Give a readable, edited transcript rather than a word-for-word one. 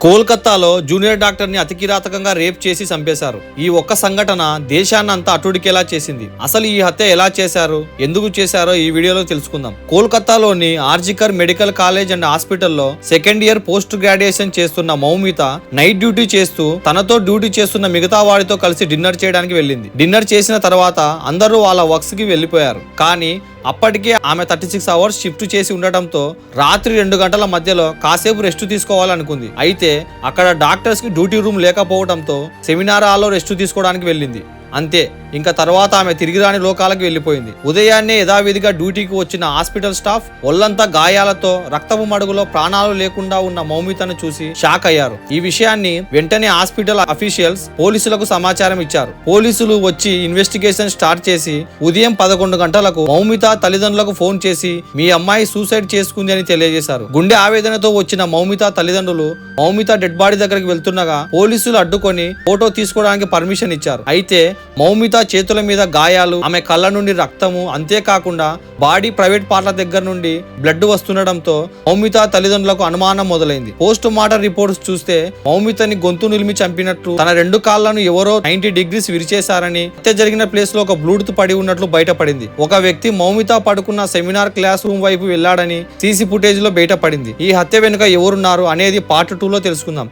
కోల్కతాలో junior doctor ని అతి కిరాతకంగా రేప్ చేసి చంపేశారు. ఈ ఒక్క సంఘటన దేశాన్నంతా అటుడికేలా చేసింది. అసలు ఈ హత్య ఎలా చేశారు, ఎందుకు చేశారో ఈ వీడియోలో తెలుసుకుందాం. కోల్కతాలోని ఆర్జికర్ మెడికల్ కాలేజ్ అండ్ హాస్పిటల్లో సెకండ్ ఇయర్ పోస్ట్ గ్రాడ్యుయేషన్ చేస్తున్న మౌమిత నైట్ డ్యూటీ చేస్తూ తనతో డ్యూటీ చేస్తున్న మిగతా వాడితో కలిసి డిన్నర్ చేయడానికి వెళ్ళింది. డిన్నర్ చేసిన తర్వాత అందరూ వాళ్ళ వర్క్స్ కి వెళ్లిపోయారు. కానీ అప్పటికే ఆమె 36 అవర్స్ షిఫ్ట్ చేసి ఉండటంతో రాత్రి 2 గంటల మధ్యలో కాసేపు రెస్ట్ తీసుకోవాలనుకుంది. అయితే అక్కడ డాక్టర్స్ కి డ్యూటీ రూమ్ లేకపోవడంతో సెమినార్ హాల్లో రెస్ట్ తీసుకోవడానికి వెళ్ళింది. అంతే, ఇంకా తర్వాత ఆమె తిరిగి రాని లోకాలకు వెళ్లిపోయింది. ఉదయాన్నే యథావిధిగా డ్యూటీకి వచ్చిన హాస్పిటల్ స్టాఫ్ ఒళ్లంతా గాయాలతో రక్తపు మడుగులో ప్రాణాలు లేకుండా ఉన్న మౌమితను చూసి షాక్ అయ్యారు. ఈ విషయాన్ని వెంటనే హాస్పిటల్ అఫీషియల్స్ పోలీసులకు సమాచారం ఇచ్చారు. పోలీసులు వచ్చి ఇన్వెస్టిగేషన్ స్టార్ట్ చేసి ఉదయం 11 గంటలకు మౌమిత తల్లిదండ్రులకు ఫోన్ చేసి మీ అమ్మాయి సూసైడ్ చేసుకుంది అని తెలియజేశారు. గుండె ఆవేదనతో వచ్చిన మౌమిత తల్లిదండ్రులు మౌమిత డెడ్ బాడీ దగ్గరికి వెళ్తుండగా పోలీసులు అడ్డుకొని ఫోటో తీసుకోవడానికి పర్మిషన్ ఇచ్చారు. అయితే మౌమిత చేతుల మీద గాయాలు, ఆమె కళ్ళ నుండి రక్తము, అంతేకాకుండా బాడీ ప్రైవేట్ పార్ట్ల దగ్గర నుండి బ్లడ్ వస్తుండటంతో మౌమిత తల్లిదండ్రులకు అనుమానం మొదలైంది. పోస్ట్ మార్టం రిపోర్ట్స్ చూస్తే మౌమితని గొంతు నిలిమి చంపినట్లు, తన 2 కాళ్లను ఎవరో 90 డిగ్రీస్ విరిచేశారని, హత్య జరిగిన ప్లేస్ లో ఒక బ్లూటూత్ పడి ఉన్నట్లు బయటపడింది. ఒక వ్యక్తి మౌమిత పడుకున్న సెమినార్ క్లాస్ రూమ్ వైపు వెళ్లాడని సీసీ ఫుటేజ్ లో బయటపడింది. ఈ హత్య వెనుక ఎవరున్నారు అనేది పార్ట్ 2 లో తెలుసుకుందాం.